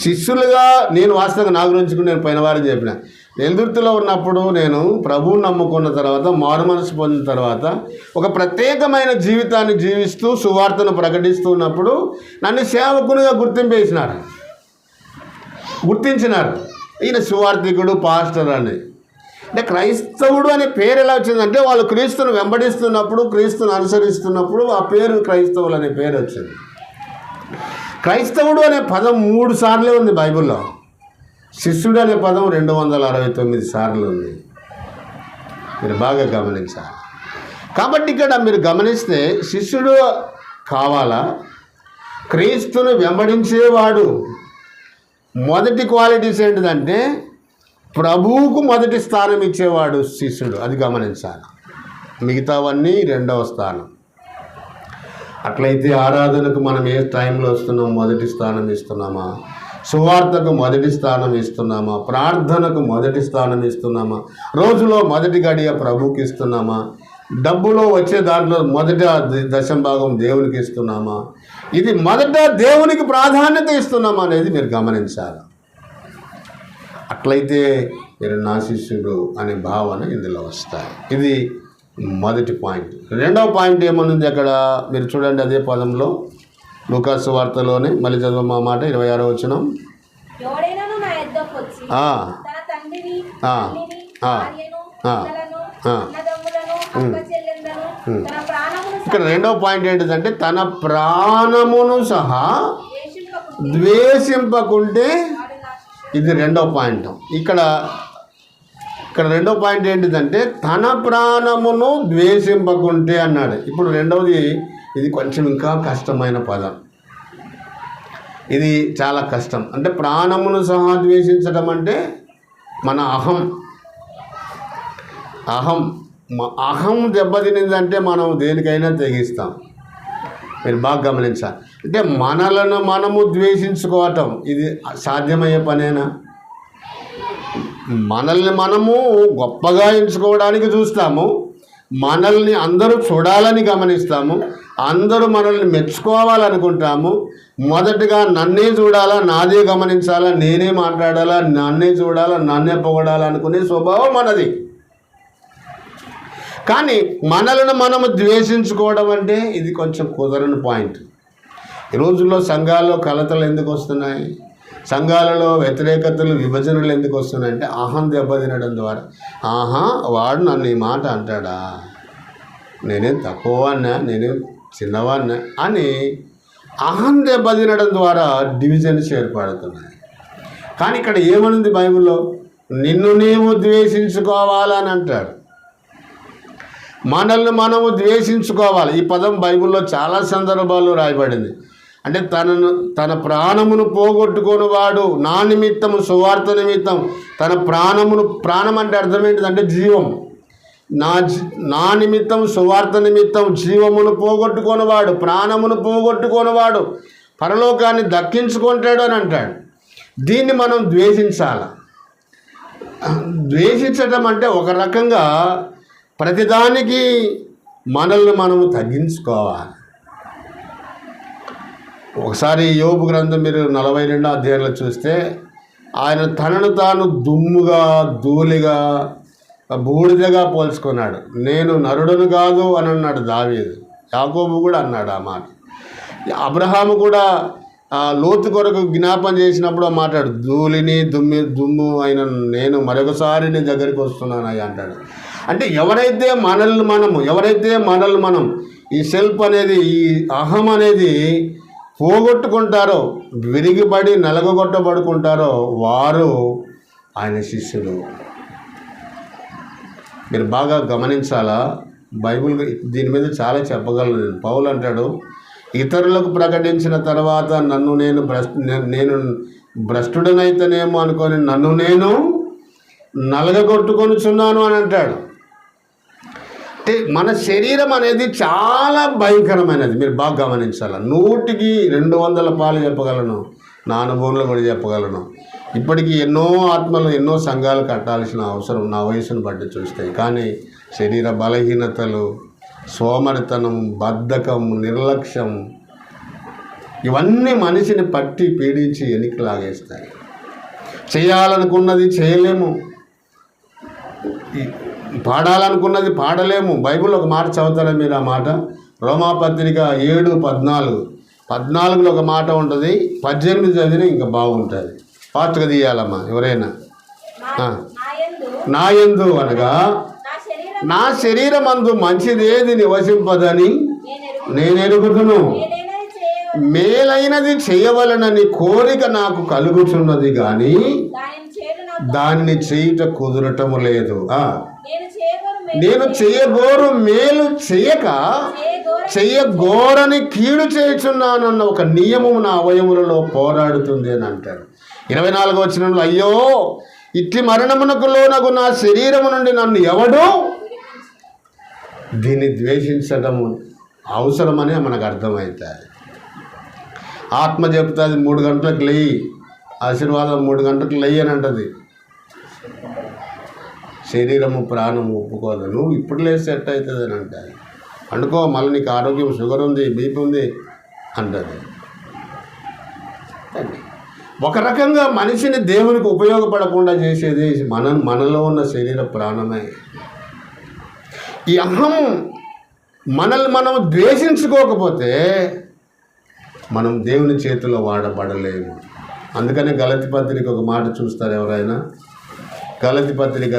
శిష్యులుగా, నేను వాస్తవంగా నా గురించి నేను పోయిన వారం చెప్పిన, ఎల్దుర్తిలో ఉన్నప్పుడు నేను ప్రభువుని నమ్ముకున్న తర్వాత, మారు మనసు పొందిన తర్వాత ఒక ప్రత్యేకమైన జీవితాన్ని జీవిస్తూ సువార్తను ప్రకటిస్తూ ఉన్నప్పుడు నన్ను సేవకునిగా గుర్తించినారు. ఈయన సువార్థికుడు, పాస్టర్ అని. అంటే క్రైస్తవుడు అనే పేరు ఎలా వచ్చిందంటే వాళ్ళు క్రీస్తును వెంబడిస్తున్నప్పుడు, క్రీస్తును అనుసరిస్తున్నప్పుడు ఆ పేరు క్రైస్తవులు అనే పేరు వచ్చింది. క్రైస్తవుడు అనే పదం 3 సార్లే ఉంది బైబిల్లో. శిష్యుడు అనే పదం 269 సార్లు ఉంది. మీరు బాగా గమనించాలి. కాబట్టి ఇక్కడ మీరు గమనిస్తే శిష్యుడు కావాలా, క్రీస్తును వెంబడించేవాడు మొదటి క్వాలిటీస్ ఏంటిదంటే ప్రభువుకు మొదటి స్థానం ఇచ్చేవాడు శిష్యుడు. అది గమనించాలి. మిగతావన్నీ 2వ స్థానం. అట్లయితే ఆరాధనకు మనం ఏ టైంలో వస్తున్నాం, మొదటి స్థానం ఇస్తున్నామా? సువార్తకు మొదటి స్థానం ఇస్తున్నామా? ప్రార్థనకు మొదటి స్థానం ఇస్తున్నామా? రోజులో మొదటి గడియ ప్రభువుకి ఇస్తున్నామా? డబ్బులో వచ్చే దాంట్లో మొదట 10% దేవునికి ఇస్తున్నామా? ఇది మొదట దేవునికి ప్రాధాన్యత ఇస్తున్నామా అనేది మీరు గమనించాలి. అట్లయితే మీరు నా శిష్యుడు అనే భావన ఇందులో వస్తాయి. ఇది మొదటి పాయింట్. 2వ పాయింట్ ఏమనుంది అక్కడ మీరు చూడండి. అదే పదంలో లూకాసు వార్తలోనే మళ్ళీ చదువు మాట 26వ వచనం. ఇక్కడ 2వ పాయింట్ ఏంటిదంటే తన ప్రాణమును సహా ద్వేషింపకుంటే, ఇది 2వ పాయింట్. ఇక్కడ 2వ పాయింట్ ఏంటిదంటే తన ప్రాణమును ద్వేషింపకుంటే అన్నాడు. ఇప్పుడు 2వది, ఇది కొంచెం ఇంకా కష్టమైన పదం. ఇది చాలా కష్టం. అంటే ప్రాణమును సహా ద్వేషించడం అంటే మన అహం దెబ్బతినిందంటే మనం దేనికైనా తెగిస్తాం. మీరు బాగా గమనించాలి. అంటే మనలను మనము ద్వేషించుకోవటం ఇది సాధ్యమయ్యే పనేనా? మనల్ని మనము గొప్పగా ఎంచుకోవడానికి చూస్తాము, మనల్ని అందరూ చూడాలని గమనిస్తాము, అందరూ మనల్ని మెచ్చుకోవాలనుకుంటాము. మొదటగా నన్నే చూడాలా, నాదే గమనించాలా, నేనే మాట్లాడాలా, నన్నే చూడాలా, నన్నే పొగడాలనుకునే స్వభావం మనది. కానీ మనలను మనము ద్వేషించుకోవడం అంటే ఇది కొంచెం కుదరని పాయింట్. ఈ రోజుల్లో సంఘాల్లో కలతలు ఎందుకు వస్తున్నాయి, సంఘాలలో వ్యతిరేకతలు, విభజనలు ఎందుకు వస్తున్నాయి అంటే అహం దెబ్బతినడం ద్వారా. వాడు నన్ను ఈ మాట అంటాడా, నేనేం తక్కువవాడినా, నేనేం చిన్నవాడినా అని అహం దెబ్బతినడం ద్వారా డివిజన్స్ ఏర్పడుతున్నాయి. కానీ ఇక్కడ ఏమనుంది బైబిల్లో? నిన్ను నీవు ద్వేషించుకోవాలని అంటాడు. మనల్ని మనము ద్వేషించుకోవాలి. ఈ పదం బైబిల్లో చాలా సందర్భాల్లో రాయబడింది. అంటే తన ప్రాణమును పోగొట్టుకొని వాడు నా నిమిత్తము, సువార్త నిమిత్తం తన ప్రాణం అంటే అర్థం ఏంటిదంటే జీవం. నా నిమిత్తం, సువార్త నిమిత్తం జీవమును పోగొట్టుకొనివాడు, ప్రాణమును పోగొట్టుకొనివాడు పరలోకాన్ని దక్కించుకుంటాడు అని అంటాడు. దీన్ని మనం ద్వేషించాలి. ద్వేషించడం అంటే ఒక రకంగా ప్రతిదానికి మనల్ని మనము తగ్గించుకోవాలి. ఒకసారి యోబు గ్రంథం మీరు 42వ అధ్యాయంలో చూస్తే ఆయన తనను తాను దుమ్ముగా, ధూళిగా, బూడిదగా పోల్చుకున్నాడు. నేను నరుడను కాదు అని అన్నాడు దావీదు. యాకోబు కూడా అన్నాడు ఆ మాట. అబ్రహాము కూడా లోతు కొరకు జ్ఞాపం చేసినప్పుడు ఆ మాట్లాడు, ధూళిని దుమ్ము అయిన నేను మరొకసారి నీ దగ్గరికి వస్తున్నానయ్యా అంటాడు. అంటే ఎవరైతే మనల్ని మనం ఈ సెల్ఫ్ అనేది, ఈ అహం అనేది పోగొట్టుకుంటారో, విరిగిపడి నలగొట్టబడుకుంటారో వారు ఆయన శిష్యులు. మీరు బాగా గమనించాలా. బైబిల్ దీని మీద చాలా చెప్పగలను. పౌలు అంటాడు, ఇతరులకు ప్రకటించిన తర్వాత నేను భ్రష్టుడనైతేనేమో అనుకొని నన్ను నేను నలగొట్టుకొనుచున్నాను అని అంటాడు. అంటే మన శరీరం అనేది చాలా భయంకరమైనది. మీరు బాగా గమనించాలి. 100కి 200 పాలు చెప్పగలను, నా అనుభవంలో కూడా చెప్పగలను. ఇప్పటికీ ఎన్నో ఆత్మలు, ఎన్నో సంఘాలు కట్టాల్సిన అవసరం నా వయసును బట్టి చూస్తాయి. కానీ శరీర బలహీనతలు, సోమరితనం, బద్ధకం, నిర్లక్ష్యం ఇవన్నీ మనిషిని పట్టి పీడించి వెనక్కి లాగేస్తాయి. చేయాలనుకున్నది చేయలేము, పాడాలనుకున్నది పాడలేము. బైబిల్లో ఒక మాట చదువుతారా మీరు? ఆ మాట రోమాపత్రిక 7:14 ఒక మాట ఉంటుంది. 18 చదివిన ఇంకా బాగుంటుంది. ఫాస్ట్గా తీయాలమ్మా ఎవరైనా. నా యందు అనగా నా శరీరమందు మంచిదేది నివసింపదని నేను ఎరుగుదును, మేలైనది చేయవలనని కోరిక నాకు కలుగుచున్నది కానీ దానిని చేయుట కుదరటము లేదు. నేను చేయగోరు మేలు చేయగోరని కీడు చేయుచున్నానన్న ఒక నియమము నా అవయములలో పోరాడుతుంది అని అంటాడు. 24వ వచనంలో, అయ్యో ఇట్టి మరణమునకు లోనగు నా శరీరము నుండి నన్ను ఎవడు, దీన్ని ద్వేషించడం అవసరమని మనకు అర్థమవుతుంది. ఆత్మ చెప్తుంది 3 గంటలకు లేయి, ఆశీర్వాదం 3 గంటలకు లేయి అని అంటది. శరీరము ప్రాణము ఒప్పుకోదు. నువ్వు ఇప్పుడు లేదు సెట్ అవుతుంది అని అంటుంది. అనుకో మళ్ళీ నీకు ఆరోగ్యం, షుగర్ ఉంది, బీపీ ఉంది అంటది. ఒక రకంగా మనిషిని దేవునికి ఉపయోగపడకుండా చేసేది మనలో ఉన్న శరీర ప్రాణమే. ఈ అహం మనల్ని మనం ద్వేషించుకోకపోతే మనం దేవుని చేతిలో వాడబడలేము. అందుకనే గలతీ పత్రిక ఒక మాట చూస్తారు ఎవరైనా. గలతీ పత్రిక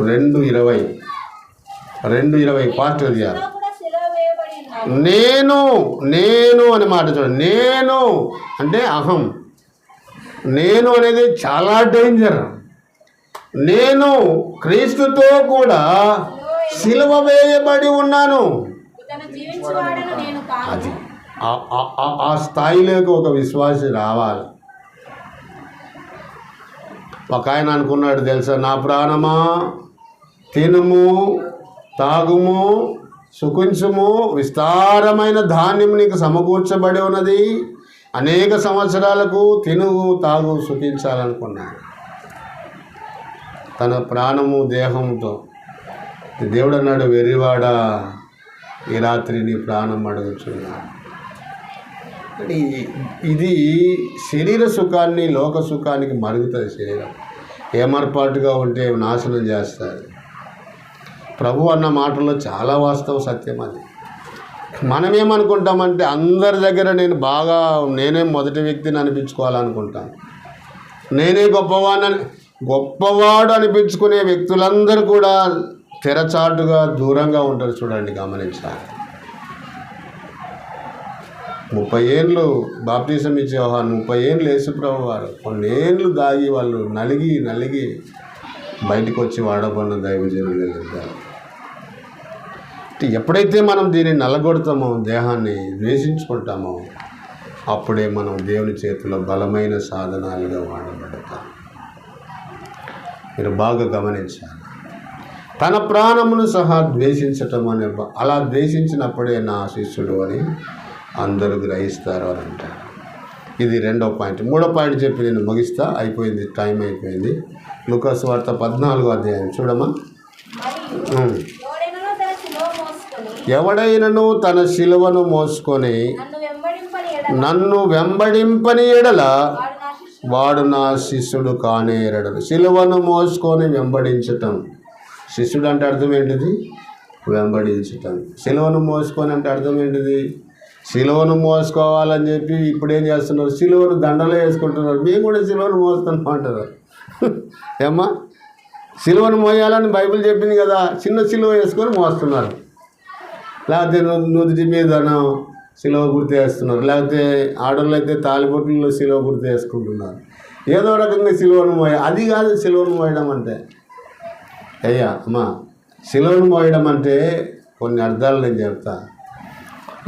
2:20 ఫాస్ట్ చేయాలి. నేను అనే మాట చూడండి. నేను అంటే అహం. నేను అనేది చాలా డేంజర్. నేను క్రీస్తుతో కూడా సిలువ వేయబడి ఉన్నాను. అది ఆ స్థాయిలోకి ఒక విశ్వాసి రావాలి. ఒక ఆయన అనుకున్నాడు తెలుసా, నా ప్రాణమా తినుము, తాగుము, సుఖించుము, విస్తారమైన ధాన్యం నీకు సమకూర్చబడి ఉన్నది, అనేక సంవత్సరాలకు తిను, తాగు, సుఖించాలనుకున్నాడు తన ప్రాణము దేహంతో. దేవుడు అన్నాడు, వెర్రివాడా ఈ రాత్రి నీ ప్రాణం అడుగుచున్నాడు. ఇది శరీర సుఖాన్ని లోక సుఖానికి మరుగుతుంది. శరీరం ఏమర్పాటుగా ఉంటే నాశనం చేస్తుంది. ప్రభు అన్న మాటల్లో చాలా వాస్తవ సత్యం అది. మనమేమనుకుంటామంటే అందరి దగ్గర నేనే మొదటి వ్యక్తిని అనిపించుకోవాలనుకుంటాను. నేనే గొప్పవాడు అనిపించుకునే వ్యక్తులందరూ కూడా తెరచాటుగా దూరంగా ఉంటారు. చూడండి, గమనించాలి. 30 ఏళ్ళు బాప్టిజం ఇచ్చే యోహాను, 30 ఏళ్ళు యేసుప్రభు వారు, కొన్నేళ్ళు దాగి వాళ్ళు నలిగి బయటకు వచ్చి వాడబడిన దైవజనులు. ఎప్పుడైతే మనం దీన్ని నలగొడతామో, దేహాన్ని ద్వేషించుకుంటామో, అప్పుడే మనం దేవుని చేతిలో బలమైన సాధనాలుగా వాడబడతాం. మీరు బాగా గమనించాలి. తన ప్రాణమును సహా ద్వేషించటం అనే, అలా ద్వేషించినప్పుడే నా శిష్యుడు అని అందరూ గ్రహిస్తారు అని అంటారు. ఇది 2వ పాయింట్. 3వ పాయింట్ చెప్పి నేను ముగిస్తా. అయిపోయింది, టైం అయిపోయింది. లూకాసు వార్త 14వ అధ్యాయం చూడమ్మా. ఎవడైనను తన శిలువను మోసుకొని నన్ను వెంబడింపని ఎడల వాడు నా శిష్యుడు కానేరడు. శిలువను మోసుకొని వెంబడించటం. శిష్యుడు అంటే అర్థం ఏంటిది? వెంబడించటం. శిలువను మోసుకొని అంటే అర్థం ఏంటిది? శిలువను మోసుకోవాలని చెప్పి ఇప్పుడు ఏం చేస్తున్నారు? శిలువను దండలో వేసుకుంటున్నారు. మేము కూడా శిలువను మోస్తున్నాం అంటారు. ఏమ్మా, శిలువను మోయాలని బైబిల్ చెప్పింది కదా, చిన్న శిలువ వేసుకొని మోస్తున్నారు. లేకపోతే నుదుటి మీదను శిలువ గుర్తు వేస్తున్నారు. లేకపోతే ఆడవాళ్ళు అయితే తాలిబొట్టుల్లో శిలువ గుర్తు వేసుకుంటున్నారు. ఏదో రకంగా శిలువను అది కాదు శిలువను మోయడం అంటే. అయ్యా అమ్మా, శిలువను మోయడం అంటే కొన్ని అర్థాలు నేను చెప్తా.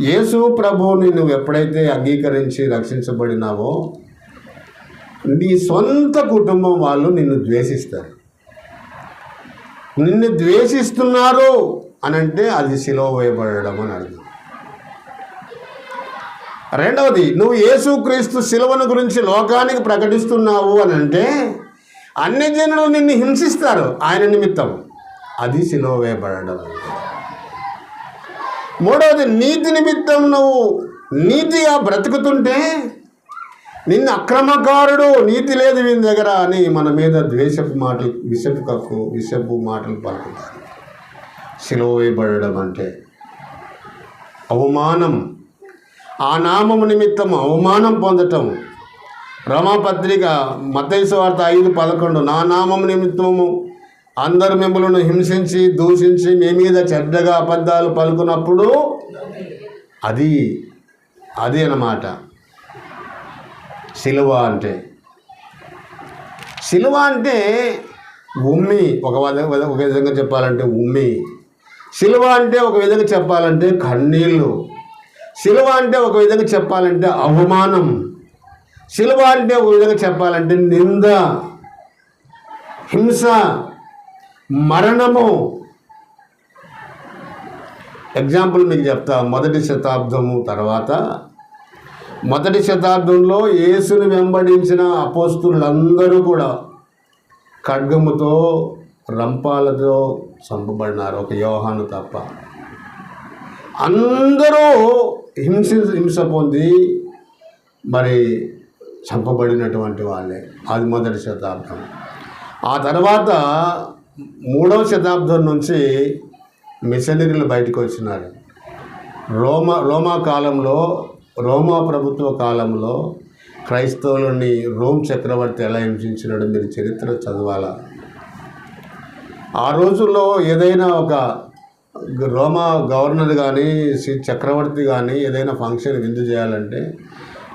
యేసు ప్రభువుని నువ్వు ఎప్పుడైతే అంగీకరించి రక్షించబడినావో, నీ సొంత కుటుంబం వాళ్ళు నిన్ను ద్వేషిస్తారు. నిన్ను ద్వేషిస్తున్నారు అని అంటే అది సిలువ వేయబడడం అని అర్థం. రెండవది, నువ్వు యేసుక్రీస్తు సిలువను గురించి లోకానికి ప్రకటిస్తున్నావు అని అంటే అన్ని జనులు నిన్ను హింసిస్తారు ఆయన నిమిత్తం. అది సిలువ వేయబడడం. మూడవది, నీతి నిమిత్తం నువ్వు నీతిగా బ్రతుకుతుంటే నిన్ను అక్రమకారుడు, నీతి లేదు వీని దగ్గర అని మన మీద ద్వేషపు మాటలు, విషపు మాటలు పలుకుతారు. సిలువ వేయబడడం అంటే అవమానం, ఆ నామము నిమిత్తం అవమానం పొందటం. రోమాపత్రిక మత్తయి సువార్త 5:11, నా నామము నిమిత్తము అందరు మిమ్మల్ని హింసించి దూషించి మీ మీద చెడ్డగా అబద్ధాలు పలుకున్నప్పుడు అది అన్నమాట సిలువ అంటే. సిలువ అంటే ఉమ్మి, ఒక విధంగా చెప్పాలంటే ఉమ్మి. సిలువ అంటే ఒక విధంగా చెప్పాలంటే కన్నీళ్ళు. సిలువ అంటే ఒక విధంగా చెప్పాలంటే అవమానం. సిలువ అంటే ఒక విధంగా చెప్పాలంటే నింద, హింస, మరణము. ఎగ్జాంపుల్ మీకు చెప్తా. మొదటి శతాబ్దంలో యేసుని వెంబడించిన అపోస్తులందరూ కూడా ఖడ్గముతో, రంపాలతో చంపబడినారు, ఒక యోహాను తప్ప. అందరూ హింస పొంది మరి చంపబడినటువంటి వాళ్ళే. అది మొదటి శతాబ్దం. ఆ తర్వాత 3వ శతాబ్దం నుంచి మిషనరీలు బయటకు వచ్చినారు. రోమా ప్రభుత్వ కాలంలో క్రైస్తవులని రోమ్ చక్రవర్తి ఎలా హింసించినాడో మీరు చరిత్ర చదవాలా. ఆ రోజుల్లో ఏదైనా ఒక రోమా గవర్నర్ కానీ చక్రవర్తి కానీ ఏదైనా ఫంక్షన్ విందు చేయాలంటే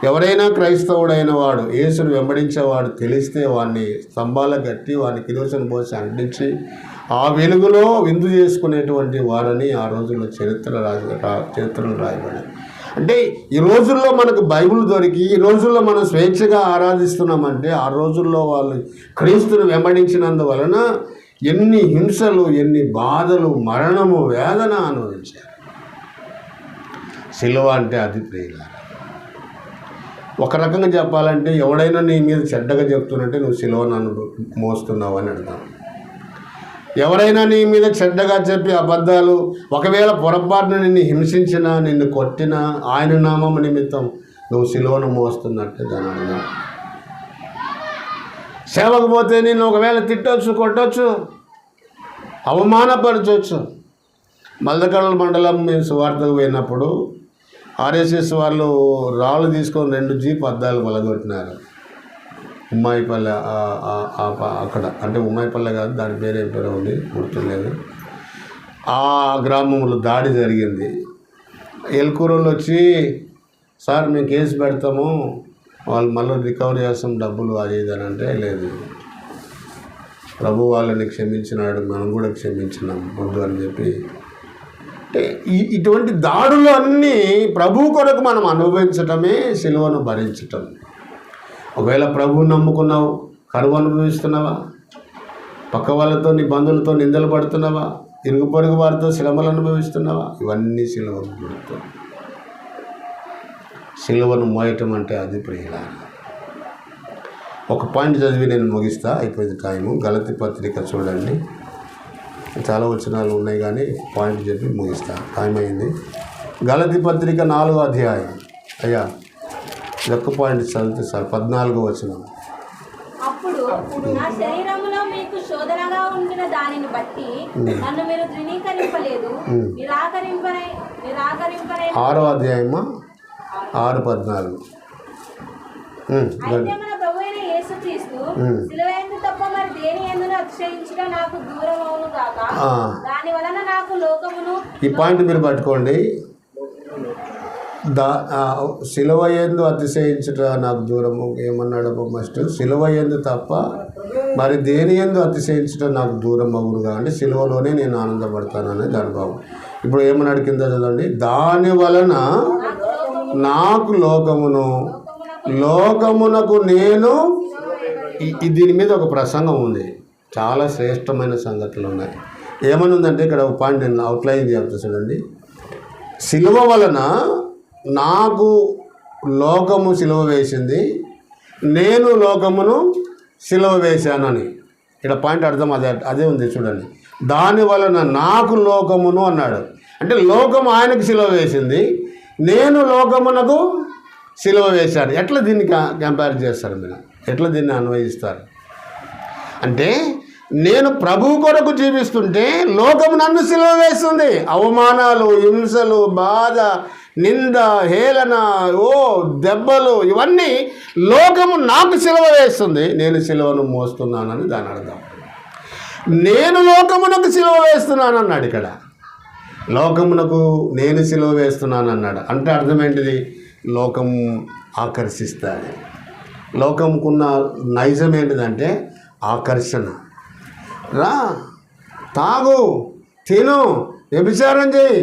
ఎవరైనా క్రైస్తవుడైన వాడు, యేసును వెంబడించేవాడు తెలిస్తే వాడిని స్తంభాల కట్టి వాడిని కిరోసిన్ పోసి అంటించి ఆ వెలుగులో విందు చేసుకునేటువంటి వారని ఆ రోజుల్లో చరిత్రలు రాయబడి. అంటే ఈ రోజుల్లో మనకు బైబిల్ దొరికి ఈ రోజుల్లో మనం స్వేచ్ఛగా ఆరాధిస్తున్నామంటే ఆ రోజుల్లో వాళ్ళు క్రీస్తును వెంబడించినందువలన ఎన్ని హింసలు, ఎన్ని బాధలు, మరణము, వేదన అనుభవించారు. సిలువ అంటే అది ప్రియులారా. ఒక రకంగా చెప్పాలంటే ఎవడైనా నీ మీద చెడ్డగా చెప్తున్నట్టే నువ్వు సిలువను మోస్తున్నావు అని అర్థం. ఎవరైనా నీ మీద చెడ్డగా చెప్పి అబద్ధాలు, ఒకవేళ పొరపాటున నిన్ను హింసించినా, నిన్ను కొట్టినా ఆయన నామం నిమిత్తం నువ్వు సిలువను మోస్తున్నట్టే దాని అర్థం. సేవకు పోతే నిన్ను ఒకవేళ తిట్టవచ్చు, కొట్టవచ్చు, అవమానపరచవచ్చు. మల్దకళ్ళ మండలం మేము సువార్తకు పోయినప్పుడు ఆర్ఎస్ఎస్ వాళ్ళు రాళ్ళు తీసుకొని 2 జీప్ అద్దాలు పలగొట్టినారు. ఉమ్మాయిపల్లె అక్కడ, అంటే ఉమ్మాయిపల్లె కాదు, దాని పేరేం పేరు ఉంది గుర్తులేదు. ఆ గ్రామంలో దాడి జరిగింది. ఎల్కూరులో వచ్చి, సార్ మేము కేసు పెడతాము, వాళ్ళు మళ్ళీ రికవరీ చేస్తాం డబ్బులు అది ఇదని అంటే, లేదు ప్రభు వాళ్ళని క్షమించినాడు, మనం కూడా క్షమించినాం వద్దు అని చెప్పి అంటే ఇటువంటి దాడులు అన్నీ ప్రభు కొరకు మనం అనుభవించటమే సిలువను భరించటం. ఒకవేళ ప్రభువుని నమ్ముకున్నావు, కరువు అనుభవిస్తున్నావా? పక్క వాళ్ళతో, నీ బంధువులతో నిందలు పడుతున్నావా? ఇరుగు పొరుగు వారితో శ్రమలు అనుభవిస్తున్నావా? ఇవన్నీ సిలువను గుర్తు. సిలువను మోయటం అంటే అది ప్రియుల. ఒక పాయింట్ చదివి నేను ముగిస్తా, అయిపోయింది టైము. గలతీ పత్రిక చూడండి, చాలా వచనాలు ఉన్నాయి కానీ పాయింట్ చెప్పి ముగిస్తా, టైం అయింది. గలతీ పత్రిక 4వ అధ్యాయం. అయ్యా ఒక్క పాయింట్ చదివితే సార్, 14వ వచనం. అప్పుడు నా శరీరములో మీకు శోధనగా ఉండిన దానిని బట్టి నన్ను మీరు తృణీకరింపలేదు, నిరాకరింపనై 6వ అధ్యాయమా 6:14. అయితే మన ప్రభువైన యేసుక్రీస్తు సిలువయందు తప్ప మరి దేని యందును అతిశయించుట నాకు దూరం అవును గాక, దాని వలన నాకు లోకమును. ఈ పాయింట్ మీరు పట్టుకోండి. సిలువ యందు అతిశయించుట నాకు దూరము ఏమన్నాడు ఫస్ట్? సిలువ యందు తప్ప మరి దేని యందు అతిశయించుట నాకు దూరం అవునుగా, అంటే సిలువలోనే నేను ఆనందపడతానని దాని భావం. ఇప్పుడు ఏమన్నాడు కింద చదవండి. దాని వలన నాకు లోకమునకు నేను. దీని మీద ఒక ప్రసంగం ఉంది, చాలా శ్రేష్టమైన సంగతులు ఉన్నాయి. ఏమని ఉందంటే ఇక్కడ ఒక పాయింట్ నేను అవుట్లైన్ చెప్తా చూడండి. సిలువ వలన నాకు లోకము సిలువ వేసింది, నేను లోకమును సిలువ వేశానని. ఇక్కడ పాయింట్ అర్థం అదే ఉంది చూడండి. దాని వలన నాకు లోకమును అన్నాడు, అంటే లోకము ఆయనకు సిలువ వేసింది, నేను లోకమునకు సిలువ వేశాను. ఎట్లా దీన్ని కంపేర్ చేస్తారు మీరు? ఎట్లా దీన్ని అన్వయిస్తారు? అంటే నేను ప్రభు కొరకు జీవిస్తుంటే లోకము నన్ను సిలువ వేస్తుంది. అవమానాలు, హింసలు, బాధ, నింద, హేళన, దెబ్బలు, ఇవన్నీ లోకము నాకు సిలువ వేస్తుంది. నేను సిలువను మోస్తున్నానని దాని అర్థం. నేను లోకమునకు సిలువ వేస్తున్నాను అన్నాడు ఇక్కడ. లోకమునకు నేను సిలువ వేస్తున్నాను అన్నాడు అంటే అర్థం ఏంటిది? లోకం ఆకర్షిస్తుంది. లోకంకున్న నైజం ఏంటిదంటే ఆకర్షణ. రా, తాగు, తిను, వ్యభిచారం చేయి,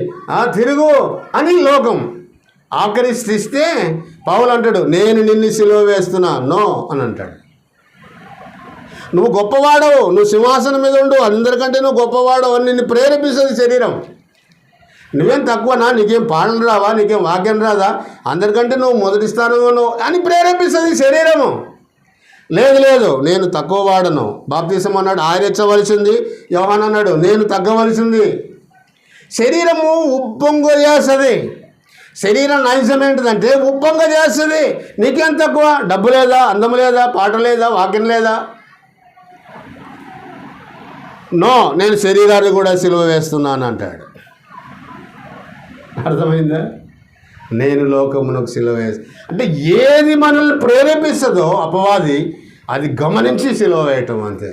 తిరుగు అని లోకం ఆకర్షిస్తే పౌలు అంటాడు, నేను నిన్ను సిలువ వేస్తున్నా నో అని అంటాడు. నువ్వు గొప్పవాడవు, నువ్వు సింహాసనం మీద ఉండు, అందరికంటే నువ్వు గొప్పవాడవు అని నిన్ను ప్రేరేపిస్తుంది శరీరం. నువ్వేం తక్కువనా, నీకేం పాటలు రావా, నీకేం వాక్యం రాదా, అందరికంటే నువ్వు మొదటి స్థానంలో అని ప్రేరేపిస్తుంది శరీరము. లేదు నేను తక్కువ వాడను. బాప్తీసం అన్నాడు ఆయన ఎచ్చవలసింది, యోహాన్ అన్నాడు నేను తగ్గవలసింది. శరీరము ఉప్పొంగ చేస్తుంది. శరీరం నైజం ఏంటిదంటే ఉప్పొంగ చేస్తుంది. నీకేం తక్కువ? డబ్బు లేదా, అందం లేదా, పాట లేదా, వాక్యం లేదా? నో, నేను శరీరాన్ని కూడా సిలువ వేస్తున్నాను అంటాడు. అర్థమైందా? నేను లోకమునకు సిలువ వేస్తా అంటే ఏది మనల్ని ప్రేరేపిస్తుందో అపవాది అది గమనించి సిలువ వేయటం అంతే.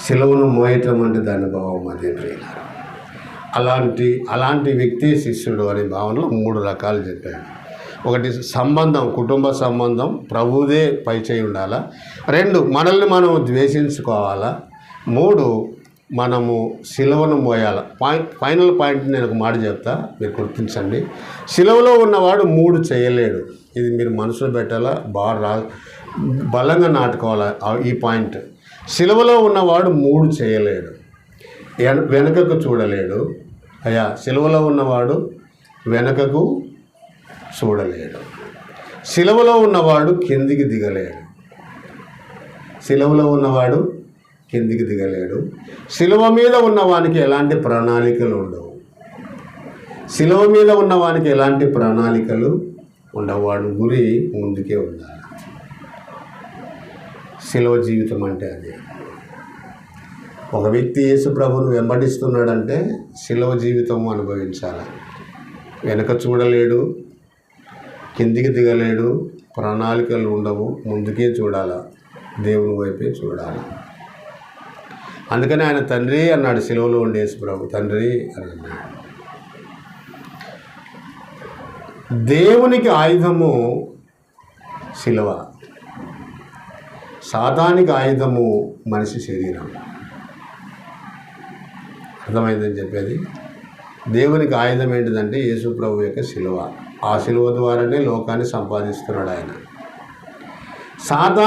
సిలువను మోయటం అంటే దాని భావం అదే ప్రియుల. అలాంటి వ్యక్తి శిష్యుడు అనే భావనలో 3 రకాలు చెప్పాడు. ఒకటి సంబంధం, కుటుంబ సంబంధం, ప్రభువుదే పై చేయి ఉండాలా. 2 మనల్ని మనం ద్వేషించుకోవాలా. 3 మనము సిలువను మోయాల. ఫైనల్ పాయింట్ నేను ఒక మాట చెప్తా, మీరు గుర్తించండి. సిలువలో ఉన్నవాడు 3 చేయలేడు. ఇది మీరు మనసులో పెట్టాలా, బలంగా నాటుకోవాలా ఈ పాయింట్. సిలువలో ఉన్నవాడు 3 చేయలేడు. వెనుకకు చూడలేడు. సిలువలో ఉన్నవాడు వెనుకకు చూడలేడు. సిలువలో ఉన్నవాడు కిందికి దిగలేడు. సిలువలో ఉన్నవాడు కిందికి దిగలేడు. సిలువ మీద ఉన్నవానికి ఎలాంటి ప్రణాళికలు ఉండవు. సిలువ మీద ఉన్నవానికి ఎలాంటి ప్రణాళికలు ఉండవు. వాడు గురి ముందుకే ఉండాలి. సిలువ జీవితం అంటే అదే. ఒక వ్యక్తి యేసు ప్రభువును వెంబడిస్తున్నాడంటే సిలువ జీవితం అనుభవించాలి. వెనక చూడలేడు, కిందికి దిగలేడు, ప్రణాళికలు ఉండవు, ముందుకే చూడాలి, దేవుని వైపే చూడాలి. అందుకని ఆయన తండ్రి అన్నాడు. సిలువలో ఉండే యేసు ప్రభు తండ్రి అని అన్నాడు. దేవునికి ఆయుధము సిలువ, సాతానికి ఆయుధము మనిషి శరీరం. అర్థమైందని చెప్పేది. దేవునికి ఆయుధం ఏంటిదంటే యేసు ప్రభు యొక్క శిలువ. ఆ శిలువ ద్వారానే లోకాన్ని సంపాదిస్తున్నాడు ఆయన. సాతాను